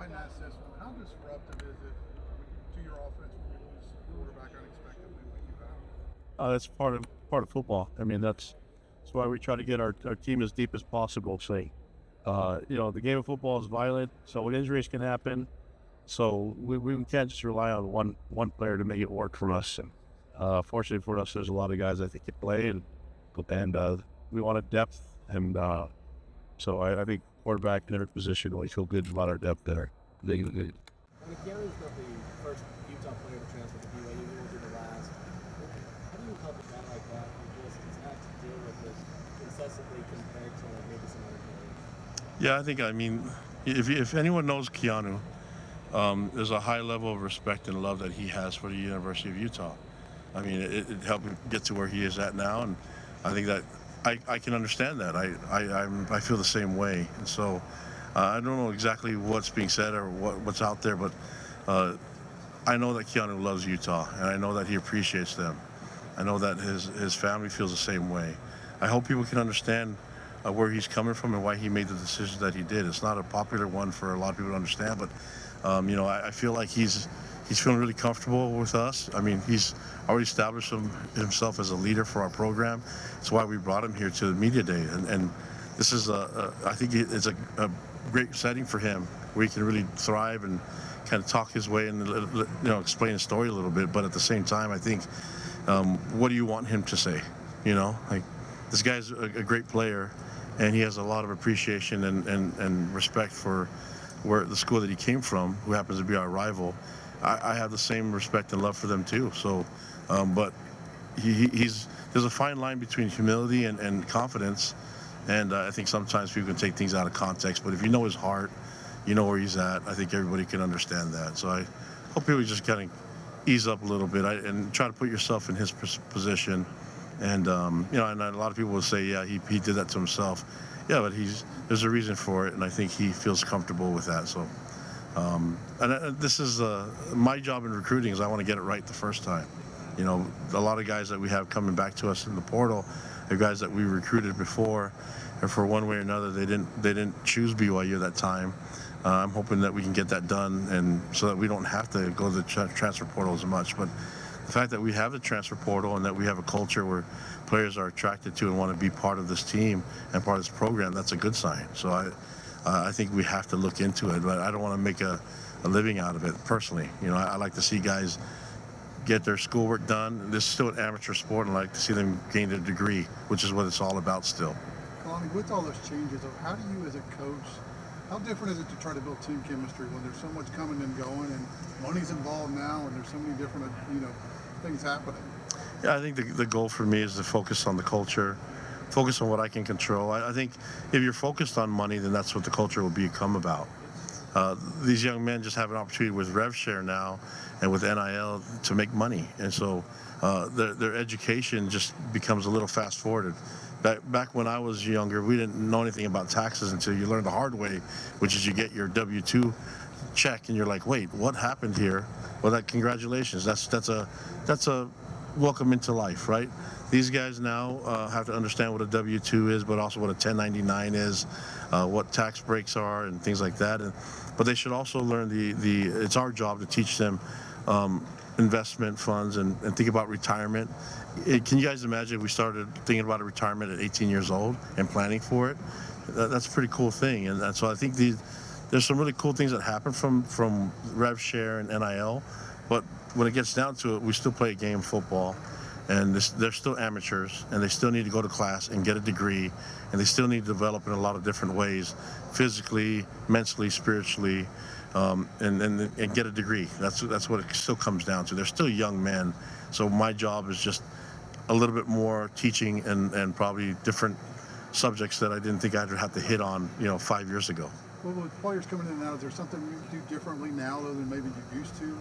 I didn't ask this one. How disruptive is it to your offense when you lose quarterback unexpectedly like you have? That's part of football. I mean, that's why we try to get our team as deep as possible. The game of football is violent, so injuries can happen. So we can't just rely on one player to make it work for us. And fortunately for us, there's a lot of guys I think can play, and we wanted depth. And so I think quarterback in every position, we feel good about our depth there. I mean, Keanu's not the first Utah player to transfer to BYU. He won't be the last. How do you help a guy like that who just has had to deal with this incessantly compared to maybe some other players? Yeah, I mean, if anyone knows Keanu, there's a high level of respect and love that he has for the University of Utah. I mean, it helped him get to where he is at now, and I think that I can understand that. I feel the same way, and so I don't know exactly what's being said or what's out there, but I know that Keanu loves Utah, and I know that he appreciates them. I know that his family feels the same way. I hope people can understand where he's coming from and why he made the decision that he did. It's not a popular one for a lot of people to understand, but I feel like he's feeling really comfortable with us. I mean, he's already established himself as a leader for our program. That's why we brought him here to the media day, and this is I think it's a great setting for him where he can really thrive and kind of talk his way and explain his story a little bit. But at the same time, I think what do you want him to say? Like, this guy's a great player, and he has a lot of appreciation and respect for where the school that he came from, who happens to be our rival. I have the same respect and love for them too. So, but there's a fine line between humility and confidence, and I think sometimes people can take things out of context. But if you know his heart, you know where he's at. I think everybody can understand that. So I hope people just kind of ease up a little bit and try to put yourself in his position. And and a lot of people will say, yeah, he did that to himself. Yeah, but there's a reason for it, and I think he feels comfortable with that. So, this is my job in recruiting is I want to get it right the first time. A lot of guys that we have coming back to us in the portal are guys that we recruited before, and for one way or another they didn't choose BYU at that time. I'm hoping that we can get that done, and so that we don't have to go to the transfer portal as much. But the fact that we have the transfer portal and that we have a culture where players are attracted to and want to be part of this team and part of this program, that's a good sign. So I think we have to look into it, but I don't want to make a living out of it personally. I like to see guys get their schoolwork done. This is still an amateur sport, and I like to see them gain their degree, which is what it's all about still. Kalani, with all those changes, how do you as a coach, how different is it to try to build team chemistry when there's so much coming and going and money's involved now and there's so many different, things happening? Yeah, I think the goal for me is to focus on the culture, focus on what I can control. I think if you're focused on money, then that's what the culture will become about. These young men just have an opportunity with RevShare now and with NIL to make money. And so their education just becomes a little fast forwarded. Back when I was younger, we didn't know anything about taxes until you learn the hard way, which is you get your W-2 check and you're like, wait, what happened here? Well, congratulations. That's a welcome into life, right? These guys now have to understand what a W-2 is, but also what a 1099 is, what tax breaks are, and things like that. But they should also learn it's our job to teach them investment funds and think about retirement. Can you guys imagine if we started thinking about a retirement at 18 years old and planning for it? That's a pretty cool thing. And so I think there's some really cool things that happen from RevShare and NIL. But when it gets down to it, we still play a game of football. And they're still amateurs, and they still need to go to class and get a degree, and they still need to develop in a lot of different ways, physically, mentally, spiritually, and get a degree. That's what it still comes down to. They're still young men, so my job is just a little bit more teaching and probably different subjects that I didn't think I'd have to hit on, 5 years ago. Well, with players coming in and out, is there something you do differently now than maybe you used to?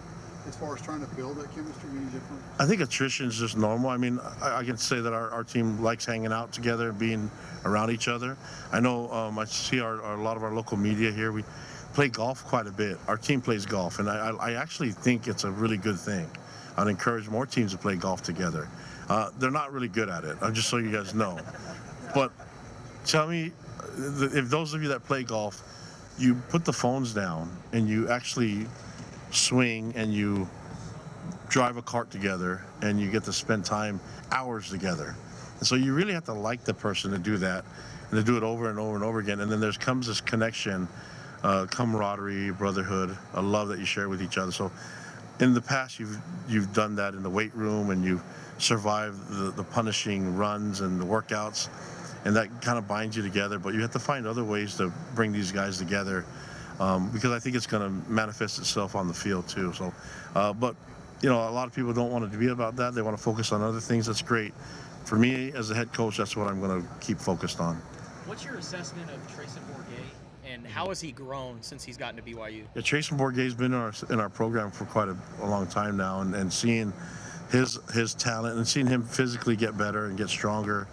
As far as trying to build that chemistry, any different? I think attrition is just normal. I mean, I can say that our team likes hanging out together and being around each other. I know I see a lot of our local media here. We play golf quite a bit. Our team plays golf, and I actually think it's a really good thing. I'd encourage more teams to play golf together. They're not really good at it, just so you guys know. But tell me, if those of you that play golf, you put the phones down and you actually swing and you drive a cart together and you get to spend time hours together. And so you really have to like the person to do that and to do it over and over and over again. And then comes this connection, camaraderie, brotherhood, a love that you share with each other. So in the past, you've done that in the weight room and you've survived the punishing runs and the workouts, and that kind of binds you together. But you have to find other ways to bring these guys together, because I think it's going to manifest itself on the field too. So, but a lot of people don't want it to be about that. They want to focus on other things. That's great. For me, as a head coach, that's what I'm going to keep focused on. What's your assessment of Trayson Bourget, and how has he grown since he's gotten to BYU? Yeah, Trayson Bourget's been in our program for quite a long time now, and seeing his talent and seeing him physically get better and get stronger.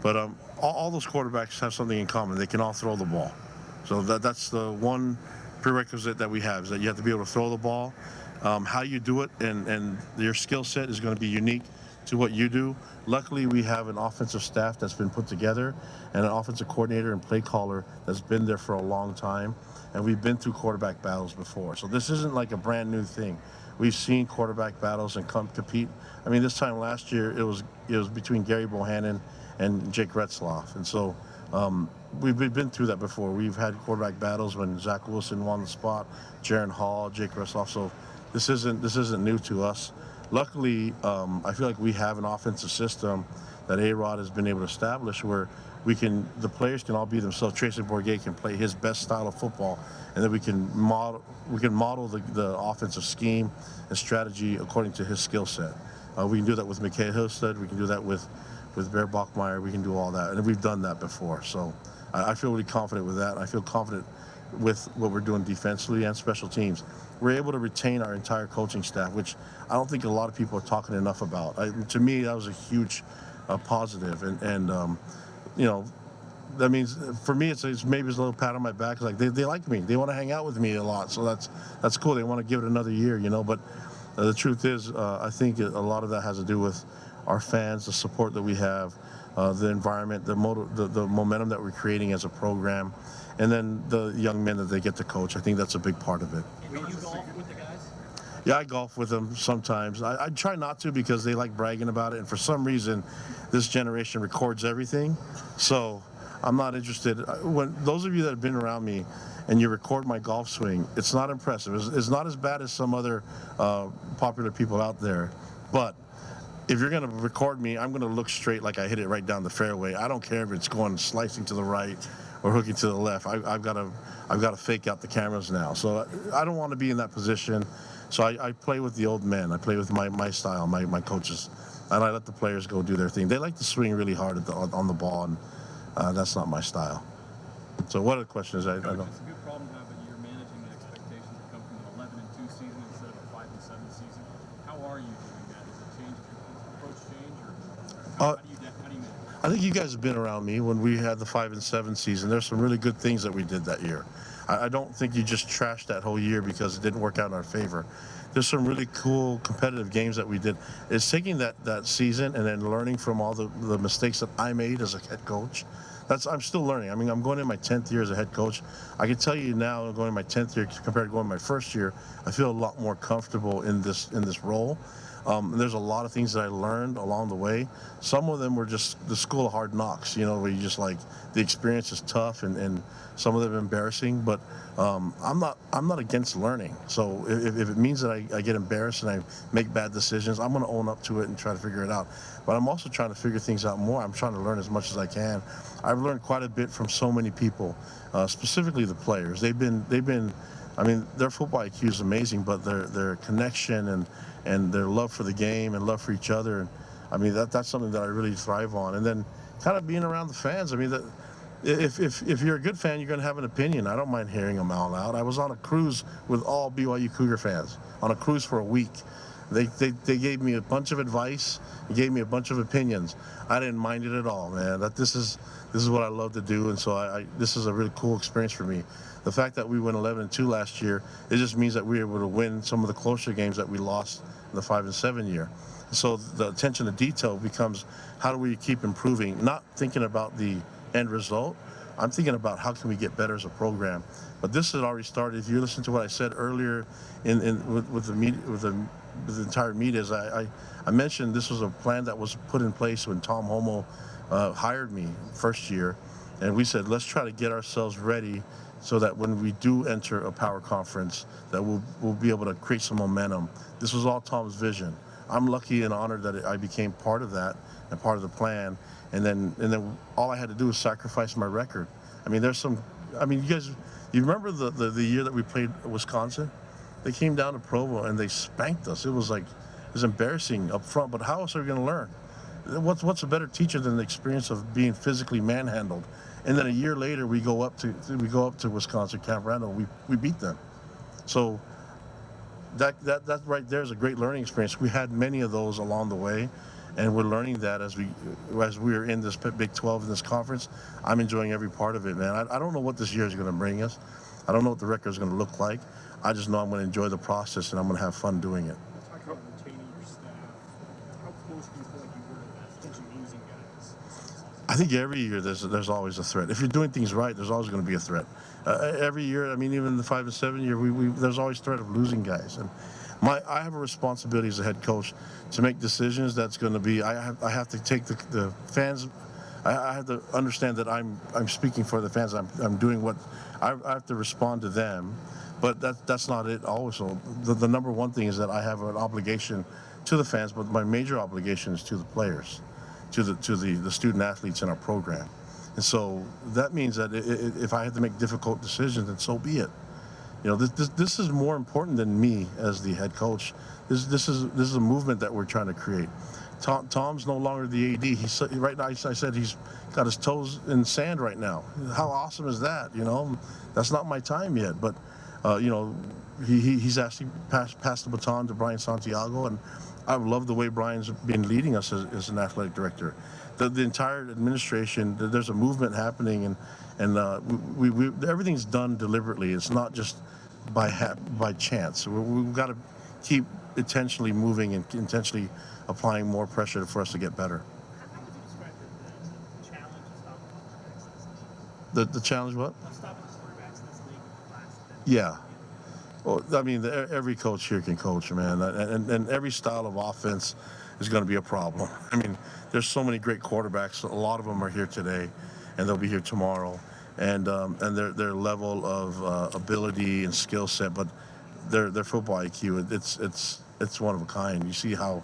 But all those quarterbacks have something in common. They can all throw the ball. So that's the one prerequisite that we have, is that you have to be able to throw the ball. How you do it and your skill set is going to be unique to what you do. Luckily, we have an offensive staff that's been put together and an offensive coordinator and play caller that's been there for a long time. And we've been through quarterback battles before. So this isn't like a brand new thing. We've seen quarterback battles and compete. I mean, this time last year, it was between Gary Bohannon and Jake Retzloff. And so we've been through that before. We've had quarterback battles when Zach Wilson won the spot, Jaron Hall, Jake Retzloff. So this isn't new to us. Luckily, I feel like we have an offensive system that A-Rod has been able to establish where the players can all be themselves. Trayson Bourget can play his best style of football, and then we can model the offensive scheme and strategy according to his skill set. We can do that with McKay Hillstead. We can do that with Bear Bachmeyer. We can do all that, and we've done that before. So I feel really confident with that. I feel confident with what we're doing defensively and special teams. We're able to retain our entire coaching staff, which I don't think a lot of people are talking enough about. To me, that was a huge positive, and that means for me it's maybe a little pat on my back. Like they like me, they want to hang out with me a lot, so that's cool. They want to give it another year, But the truth is, I think a lot of that has to do with our fans, the support that we have, the environment, the momentum that we're creating as a program, and then the young men that they get to coach. I think that's a big part of it. Do you golf with the guys? Yeah, I golf with them sometimes. I try not to because they like bragging about it, and for some reason, this generation records everything. So I'm not interested. When those of you that have been around me and you record my golf swing, it's not impressive. It's not as bad as some other popular people out there. But if you're going to record me, I'm going to look straight like I hit it right down the fairway. I don't care if it's going slicing to the right or hooking to the left. I've got to fake out the cameras now. So I don't want to be in that position. So I play with the old men. I play with my style, my coaches, and I let the players go do their thing. They like to swing really hard on the ball, and that's not my style. So what are the questions? I don't. It's a good problem to have, but you're managing the expectations that come from an 11-2 season instead of a 5-7 season. How are you doing that? Does it change? Does the approach change, or how do you manage it? I think you guys have been around me when we had the 5-7 season. There's some really good things that we did that year. I don't think you just trashed that whole year because it didn't work out in our favor. There's some really cool competitive games that we did. It's taking that season and then learning from all the mistakes that I made as a head coach. I'm still learning. I mean, I'm going in my 10th year as a head coach. I can tell you now, going in my 10th year compared to going my first year, I feel a lot more comfortable in this role. There's a lot of things that I learned along the way. Some of them were just the school of hard knocks, where you just like the experience is tough and some of them embarrassing. But I'm not against learning. So if it means that I get embarrassed and I make bad decisions, I'm going to own up to it and try to figure it out. But I'm also trying to figure things out more. I'm trying to learn as much as I can. I've learned quite a bit from so many people, specifically the players. They've been. I mean, their football IQ is amazing, but their connection and their love for the game and love for each other, and I mean that's something that I really thrive on. And then kind of being around the fans. I mean, if you're a good fan, you're going to have an opinion. I don't mind hearing them all out. I was on a cruise with all BYU Cougar fans on a cruise for a week. They gave me a bunch of advice. They gave me a bunch of opinions. I didn't mind it at all, man. This is what I love to do, and so this is a really cool experience for me. The fact that we went 11-2 last year, it just means that we were able to win some of the closer games that we lost in the 5-7 year. So the attention to detail becomes, how do we keep improving? Not thinking about the end result, I'm thinking about how can we get better as a program. But this has already started. If you listen to what I said earlier with the media, with the entire media, is I mentioned this was a plan that was put in place when Tom Homo hired me first year, and we said let's try to get ourselves ready so that when we do enter a power conference, that we'll be able to create some momentum. This was all Tom's vision. I'm lucky and honored that I became part of that and part of the plan. And then all I had to do was sacrifice my record. I mean, you guys, you remember the year that we played Wisconsin? They came down to Provo and they spanked us. It was embarrassing up front, but how else are we going to learn? What's a better teacher than the experience of being physically manhandled? And then a year later, we go up to Wisconsin, Camp Randall. We beat them. So that right there is a great learning experience. We had many of those along the way, and we're learning that as we are in this Big 12 in this conference. I'm enjoying every part of it, man. I don't know what this year is going to bring us. I don't know what the record is going to look like. I just know I'm going to enjoy the process and I'm going to have fun doing it. Talk about retaining your staff. How close do you feel like you were to that, potentially losing guys? I think every year there's always a threat. If you're doing things right, there's always going to be a threat. Every year, I mean, even the 5 and 7 year, there's always threat of losing guys. And I have a responsibility as a head coach to make decisions. That's going to be I have to take the fans. I have to understand that I'm speaking for the fans. I'm doing what I have to respond to them. But that's not it. Also, the number one thing is that I have an obligation to the fans, but my major obligation is to the players, to the student athletes in our program. And so that means that if I have to make difficult decisions, then so be it. You know, this is more important than me as the head coach. This is a movement that we're trying to create. Tom's no longer the AD. Right now, I said he's got his toes in sand right now. How awesome is that? You know, that's not my time yet, but. You know, he's actually passed the baton to Brian Santiago, and I love the way Brian's been leading us as an athletic director. The entire administration, there's a movement happening, and we everything's done deliberately. It's not just by chance. We've got to keep intentionally moving and intentionally applying more pressure for us to get better. How would you describe the challenge of stopping quarterbacks this season? The challenge what? Of stopping quarterbacks in this league with the last. Yeah. Well, I mean, every coach here can coach, man, and every style of offense is going to be a problem. I mean, there's so many great quarterbacks. A lot of them are here today, and they'll be here tomorrow, and their level of ability and skill set, but their football IQ, it's one of a kind. You see how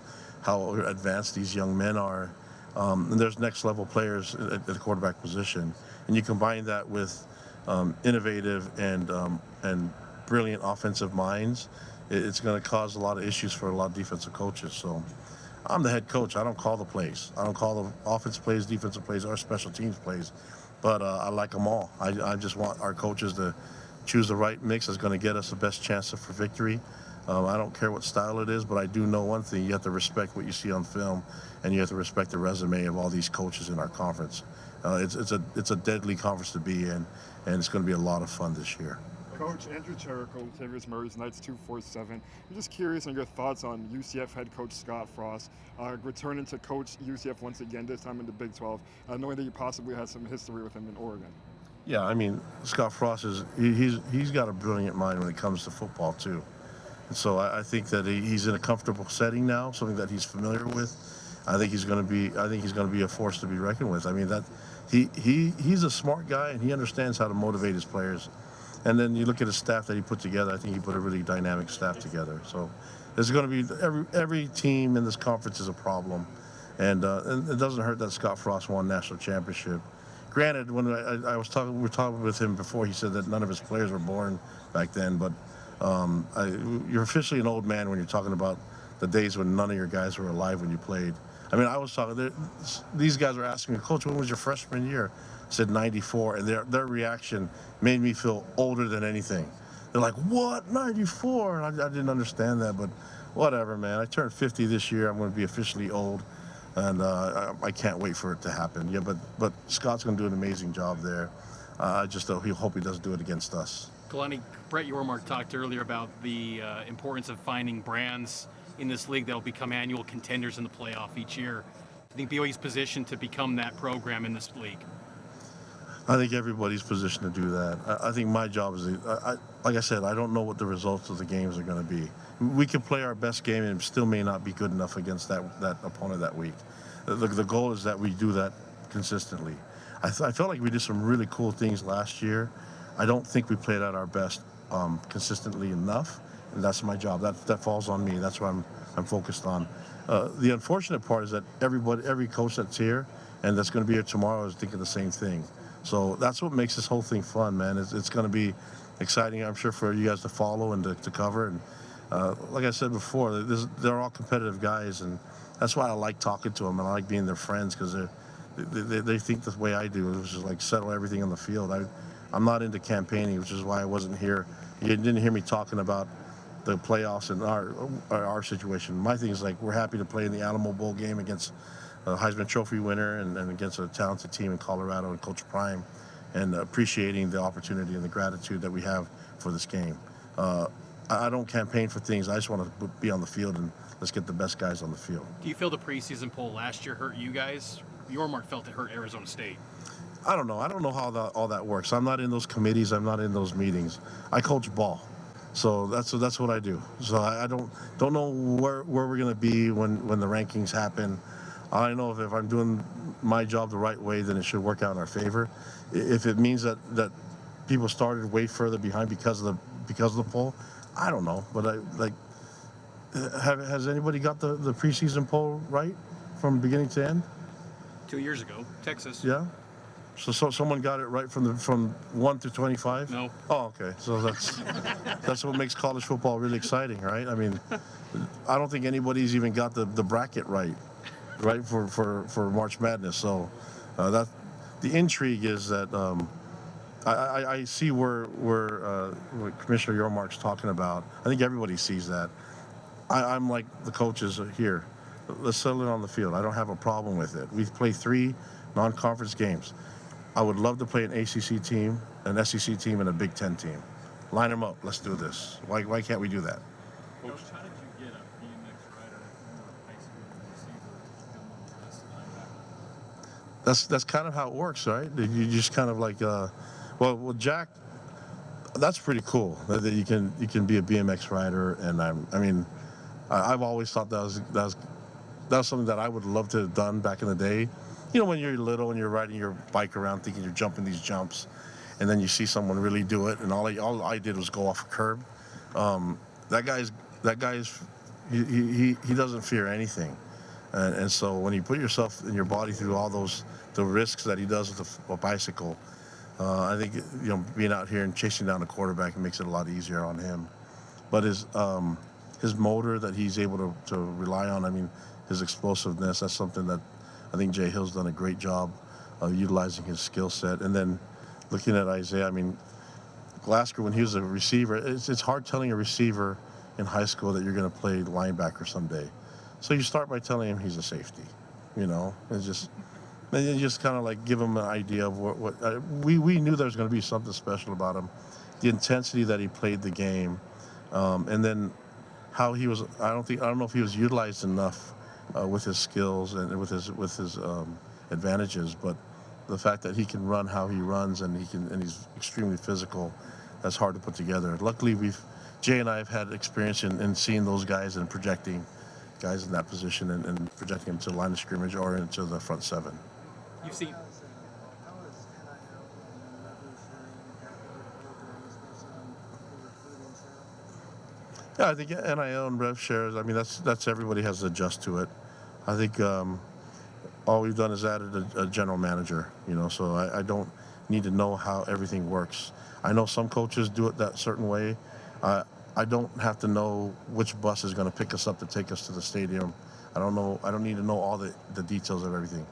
advanced these young men are, and there's next level players at the quarterback position, and you combine that with innovative and brilliant offensive minds, it's going to cause a lot of issues for a lot of defensive coaches. So I'm the head coach. I don't call the plays. I don't call the offensive plays, defensive plays, or special teams plays. But I like them all. I just want our coaches to choose the right mix that's going to get us the best chance for victory. I don't care what style it is, but I do know one thing. You have to respect what you see on film, and you have to respect the resume of all these coaches in our conference. It's a deadly conference to be in, and it's going to be a lot of fun this year. Coach Andrew Cherico, Tavius Murray's Knights 247. I'm just curious on your thoughts on UCF head coach Scott Frost returning to coach UCF once again, this time in the Big 12, knowing that you possibly had some history with him in Oregon. Yeah, I mean, Scott Frost he's got a brilliant mind when it comes to football too. And so I think that he's in a comfortable setting now, something that he's familiar with. I think he's going to be a force to be reckoned with. I mean, that he's a smart guy and he understands how to motivate his players. And then you look at his staff that he put together. I think he put a really dynamic staff together. So there's going to be every team in this conference is a problem, and it doesn't hurt that Scott Frost won national championship. Granted, when we were talking with him before, he said that none of his players were born back then. But you're officially an old man when you're talking about the days when none of your guys were alive when you played. I mean, I was talking. These guys were asking me, Coach, when was your freshman year? I said 94, and their reaction made me feel older than anything. They're like, what, 94? And I didn't understand that, but whatever, man. I turned 50 this year. I'm going to be officially old, and I can't wait for it to happen. Yeah, but Scott's going to do an amazing job there. I just hope he doesn't do it against us. Kalani, Brett Yormark talked earlier about the importance of finding brands in this league that will become annual contenders in the playoff each year. I think BYU's positioned to become that program in this league. I think everybody's positioned to do that. I think my job is, like I said, I don't know what the results of the games are going to be. We can play our best game and still may not be good enough against that opponent that week. The goal is that we do that consistently. I felt like we did some really cool things last year. I don't think we played at our best consistently enough, and that's my job. That falls on me. That's what I'm focused on. The unfortunate part is that every coach that's here and that's going to be here tomorrow is thinking the same thing. So that's what makes this whole thing fun, man. It's going to be exciting, I'm sure, for you guys to follow and to cover. And like I said before, they're all competitive guys, and that's why I like talking to them and I like being their friends, because they think the way I do, which is like settle everything on the field. I'm not into campaigning, which is why I wasn't here. You didn't hear me talking about the playoffs and our situation. My thing is, like, we're happy to play in the Alamo Bowl game against a Heisman Trophy winner and against a talented team in Colorado and Coach Prime, and appreciating the opportunity and the gratitude that we have for this game. I don't campaign for things. I just want to be on the field, and let's get the best guys on the field. Do you feel the preseason poll last year hurt you guys? Yormark felt it hurt Arizona State. I don't know. I don't know how all that works. I'm not in those committees. I'm not in those meetings. I coach ball, so that's what I do. So I don't know where we're going to be when the rankings happen. I know if I'm doing my job the right way, then it should work out in our favor. If it means that people started way further behind because of the poll, I don't know. But has anybody got the preseason poll right from beginning to end? 2 years ago, Texas. Yeah. So someone got it right from 1 to 25? No. Oh, okay. So that's what makes college football really exciting, right? I mean, I don't think anybody's even got the bracket right for March Madness. So that the intrigue is that I see where Commissioner Yormark's talking about. I think everybody sees that. I'm like the coaches here. Let's settle it on the field. I don't have a problem with it. We've played 3 non-conference games. I would love to play an ACC team, an SEC team, and a Big Ten team. Line them up. Let's do this. Why can't we do that? Coach, how did you get a BMX rider from high school receiver to become one of the best linebackers? That's kind of how it works, right? You just kind of like, well, Jack. That's pretty cool that you can be a BMX rider, and I've always thought that was something that I would love to have done back in the day. You know, when you're little and you're riding your bike around thinking you're jumping these jumps, and then you see someone really do it, and all I did was go off a curb. That guy's he doesn't fear anything, and so when you put yourself and your body through all the risks that he does with a bicycle, I think being out here and chasing down the quarterback, it makes it a lot easier on him. But his motor that he's able to rely on, I mean, his explosiveness, that's something that I think Jay Hill's done a great job of utilizing his skill set. And then looking at Isaiah, I mean, Glasgow, when he was a receiver, it's hard telling a receiver in high school that you're going to play linebacker someday. So you start by telling him he's a safety, and you just kind of like give him an idea of what we knew there was going to be something special about him, the intensity that he played the game, and then how he was. I don't know if he was utilized enough with his skills and with his advantages, but the fact that he can run how he runs and he's extremely physical, that's hard to put together. Luckily, Jay and I have had experience in seeing those guys and projecting guys in that position and projecting them to the line of scrimmage or into the front 7. You've seen. Yeah, I think NIL and rev shares. I mean, that's everybody has to adjust to it. I think all we've done is added a general manager. So I don't need to know how everything works. I know some coaches do it that certain way. I don't have to know which bus is going to pick us up to take us to the stadium. I don't know. I don't need to know all the details of everything.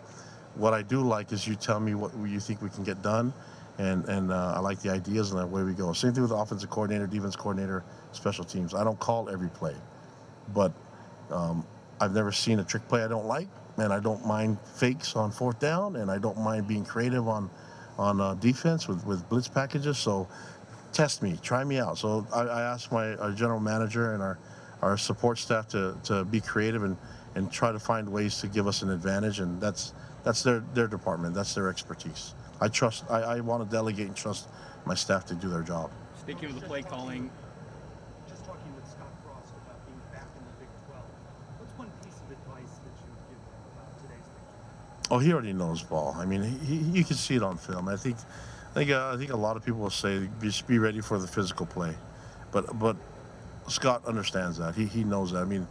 What I do like is you tell me what you think we can get done, and I like the ideas, and away we go. Same thing with the offensive coordinator, defense coordinator, special teams. I don't call every play, but I've never seen a trick play I don't like, and I don't mind fakes on 4th down, and I don't mind being creative on defense with blitz packages. So test me, try me out. So I asked our general manager and our support staff to be creative and try to find ways to give us an advantage, and that's their department, that's their expertise. I want to delegate and trust my staff to do their job. Speaking of the play calling, Just talking with Scott Frost about being back in the Big 12, what's one piece of advice that you would give him about today's Big 12? Oh, he already knows ball. I mean, you can see it on film. I think a lot of people will say just be ready for the physical play, but Scott understands that. He knows that. I mean,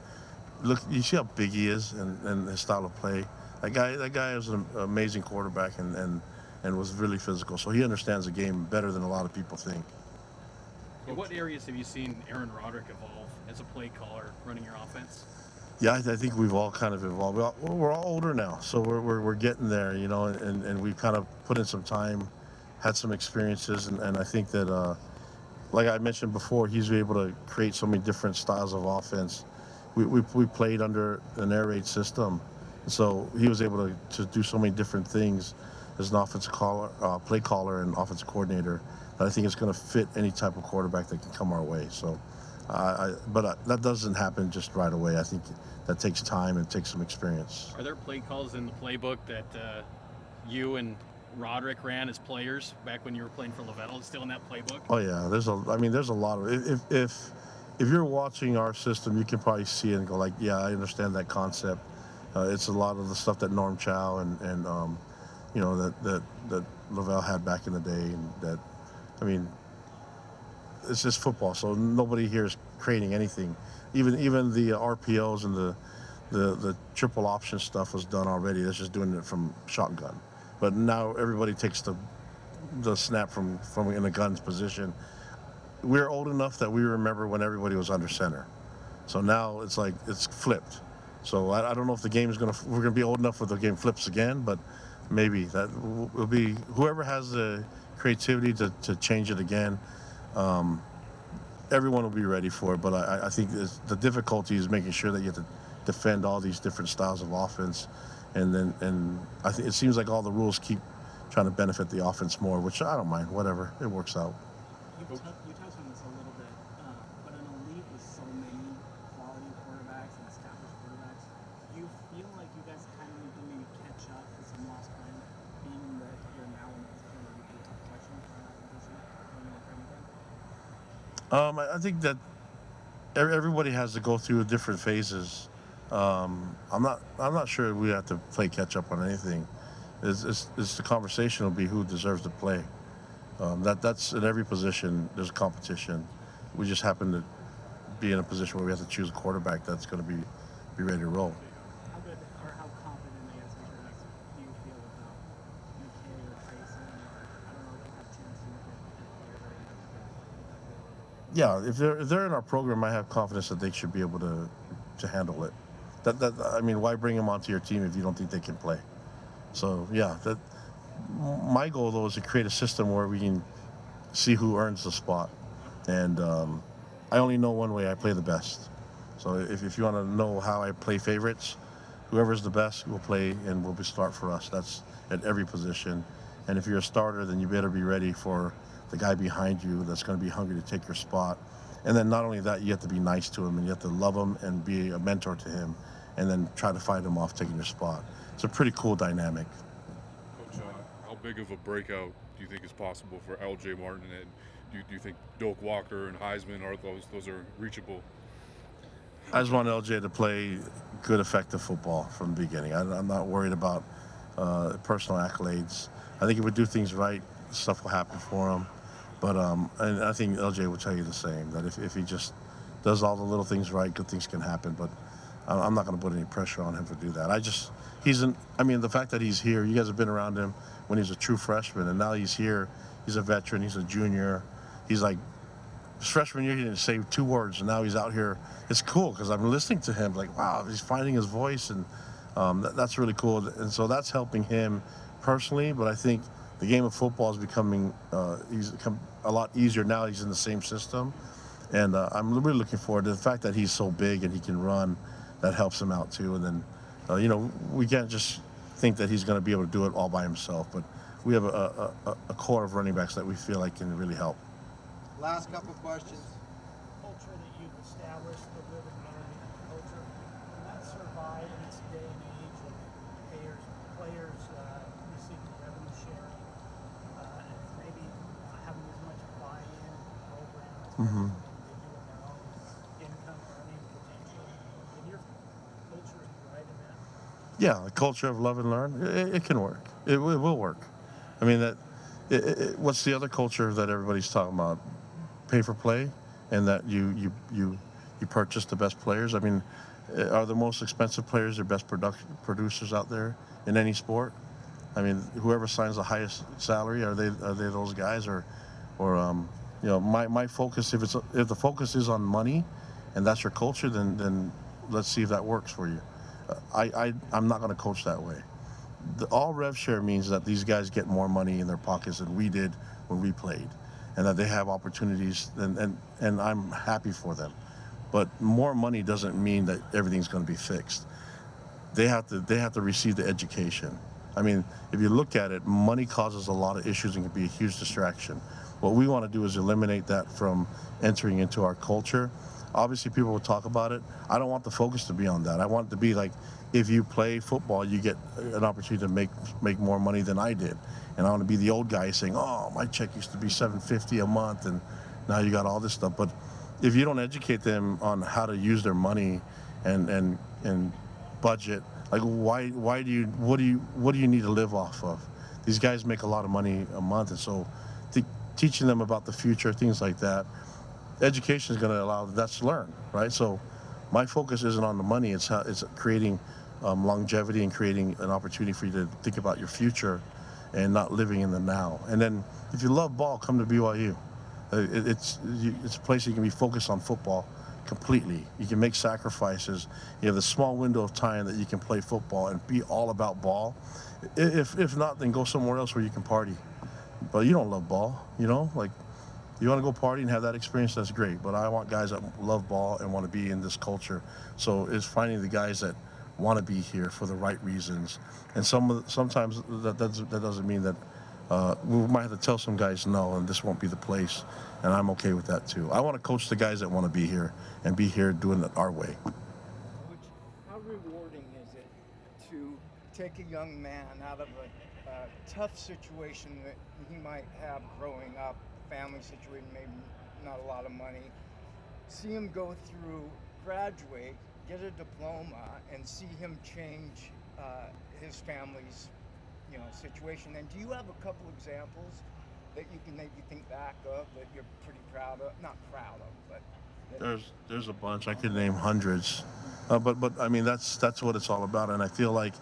look, you see how big he is and his style of play. That guy is an amazing quarterback and was really physical. So he understands the game better than a lot of people think. in what areas have you seen Aaron Roderick evolve as a play caller running your offense? Yeah, I think we've all kind of evolved. We're all older now, so we're getting there, you know, and we've kind of put in some time, had some experiences, and I think that, like I mentioned before, he's able to create so many different styles of offense. We played under an air raid system, so he was able to do so many different things as an offensive play caller and offensive coordinator that I think it's going to fit any type of quarterback that can come our way. So, but that doesn't happen just right away. I think that takes time and takes some experience. Are there play calls in the playbook that you and Roderick ran as players back when you were playing for Lovetto? Still in that playbook? Oh yeah, there's a lot of if you're watching our system, you can probably see it and go like, yeah, I understand that concept. It's a lot of the stuff that Norm Chow and you know that Lavelle had back in the day, and that, I mean, it's just football, so nobody here is creating anything. Even the RPOs and the triple option stuff was done already. That's just doing it from shotgun. But now everybody takes the snap from in a gun's position. We're old enough that we remember when everybody was under center. So now it's like it's flipped. So I don't know if we're gonna be old enough where the game flips again, but maybe that will be whoever has the creativity to change it again. Everyone will be ready for it, but I think the difficulty is making sure that you have to defend all these different styles of offense, and I think it seems like all the rules keep trying to benefit the offense more, which I don't mind. Whatever, it works out. You touched on this a little bit, but an elite with so many quality quarterbacks and established quarterbacks, do you feel like you guys kind of need to maybe catch up with some lost time, being that you're now in a position where you can have questions for that position when you're training camp? I think that everybody has to go through different phases. I'm not sure we have to play catch up on anything. It's the conversation will be who deserves to play. That's in every position. There's competition. We just happen to be in a position where we have to choose a quarterback that's going to be ready to roll. How good or how confident, I guess, do you feel about McKay or Tyson, or I don't know if you have a chance to look at Yeah, if they're in our program, I have confidence that they should be able to handle it. I mean, why bring them onto your team if you don't think they can play? So yeah, my goal though is to create a system where we can see who earns the spot, and I only know one way: I play the best. So if you want to know how I play favorites, whoever's the best will play and will start for us. That's at every position. And if you're a starter, then you better be ready for the guy behind you that's going to be hungry to take your spot. And then not only that, you have to be nice to him and you have to love him and be a mentor to him, and then try to fight him off taking your spot. It's a pretty cool dynamic. Coach, how big of a breakout do you think is possible for L.J. Martin, and do you think Doak Walker and Heisman those are reachable? I just want LJ to play good, effective football from the beginning. I'm not worried about personal accolades. I think if we do things right, stuff will happen for him. But and I think LJ will tell you the same, that if he just does all the little things right, good things can happen. But I'm not going to put any pressure on him to do that. The fact that he's here, you guys have been around him when he was a true freshman, and now he's here. He's a veteran. He's a junior. He's like, his freshman year, he didn't say 2 words, and now he's out here. It's cool because I'm listening to him, like, wow, he's finding his voice, and that's really cool. And so that's helping him personally, but I think the game of football is becoming he's become a lot easier now. He's in the same system, and I'm really looking forward to the fact that he's so big and he can run. That helps him out too. And then, we can't just think that he's going to be able to do it all by himself, but we have a core of running backs that we feel like can really help. Last couple questions. Culture that you've established, the living management culture, can that survive in this day and age of players receiving revenue sharing income earning potential. Can your culture thrive in that? Yeah, the culture of love and learn, it can work. It will work. I mean, what's the other culture that everybody's talking about? Pay for play, and that you purchase the best players. I mean, are the most expensive players the best producers out there in any sport? I mean, whoever signs the highest salary, are they those guys, or my focus, if the focus is on money, and that's your culture, then let's see if that works for you. I'm not going to coach that way. All rev share means that these guys get more money in their pockets than we did when we played, and that they have opportunities, and I'm happy for them. But more money doesn't mean that everything's going to be fixed. They have to receive the education. I mean, if you look at it, money causes a lot of issues and can be a huge distraction. What we want to do is eliminate that from entering into our culture. Obviously, people will talk about it. I don't want the focus to be on that. I want it to be like, if you play football, you get an opportunity to make more money than I did. And I want to be the old guy saying, oh, my check used to be $750 a month, and now you got all this stuff. But if you don't educate them on how to use their money and budget, like what do you need to live off of? These guys make a lot of money a month, and so teaching them about the future, things like that, education is going to allow them to learn, right? So my focus isn't on the money. It's creating longevity and creating an opportunity for you to think about your future and not living in the now. And then if you love ball, come to BYU. It's a place you can be focused on football completely. You can make sacrifices. You have a small window of time that you can play football and be all about ball. If not, then go somewhere else where you can party. But you don't love ball, like, you want to go party and have that experience, that's great. But I want guys that love ball and want to be in this culture. So it's finding the guys that want to be here for the right reasons. And sometimes that doesn't mean that we might have to tell some guys no, and this won't be the place. And I'm okay with that too. I want to coach the guys that want to be here and be here doing it our way. How rewarding is it to take a young man out of a tough situation that he might have growing up, family situation, maybe not a lot of money, see him go through, graduate, get a diploma, and see him change his family's situation? And do you have a couple examples that you can maybe think back of that you're pretty proud of? Not proud of, but There's a bunch. I could name hundreds, but I mean that's what it's all about. And I feel like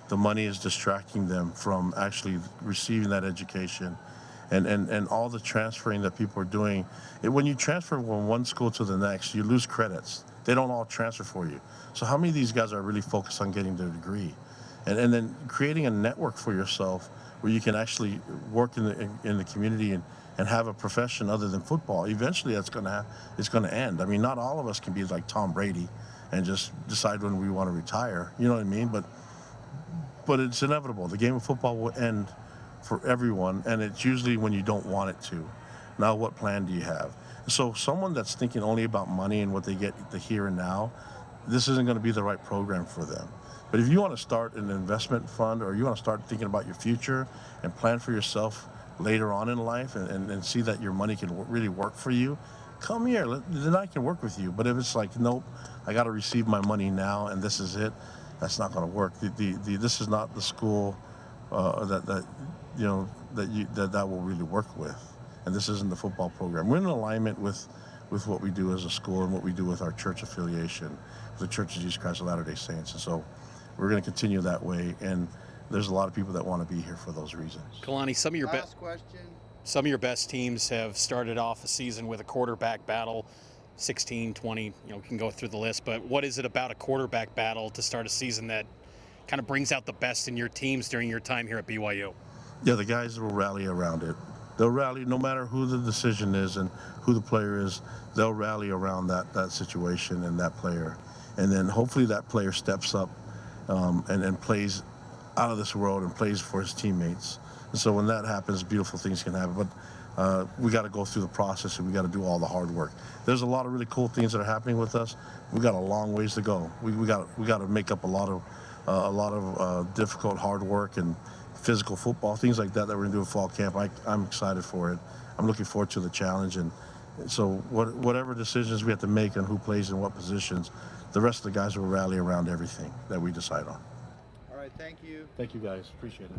the money is distracting them from actually receiving that education, and all the transferring that people are doing. When you transfer from one school to the next, you lose credits. They don't all transfer for you. So how many of these guys are really focused on getting their degree, and then creating a network for yourself where you can actually work in the community and have a profession other than football? Eventually, it's going to end. I mean, not all of us can be like Tom Brady and just decide when we want to retire. You know what I mean? But it's inevitable. The game of football will end for everyone, and it's usually when you don't want it to. Now, what plan do you have? So someone that's thinking only about money and what they get the here and now, this isn't going to be the right program for them. But if you want to start an investment fund, or you want to start thinking about your future and plan for yourself later on in life, and see that your money can really work for you, come here. Then I can work with you. But if it's like, nope, I got to receive my money now and this is it, that's not going to work. This is not the school that will really work with, and this isn't the football program. We're in alignment with what we do as a school and what we do with our church affiliation, the Church of Jesus Christ of Latter-day Saints, and so we're going to continue that way. And there's a lot of people that want to be here for those reasons. Kalani, some of your best teams have started off a season with a quarterback battle, 16, 20, you can go through the list, but what is it about a quarterback battle to start a season that kind of brings out the best in your teams during your time here at BYU? Yeah, the guys will rally around it. They'll rally no matter who the decision is and who the player is. They'll rally around that situation and that player. And then hopefully that player steps up and plays out of this world and plays for his teammates. And so when that happens, beautiful things can happen. But we got to go through the process, and we got to do all the hard work. There's a lot of really cool things that are happening with us. We got a long ways to go. We got to make up a lot of difficult hard work and physical football, things like that we're going to do at fall camp. I'm excited for it. I'm looking forward to the challenge, and So whatever decisions we have to make on who plays in what positions, the rest of the guys will rally around everything that we decide on. All right, thank you. Thank you guys. Appreciate it.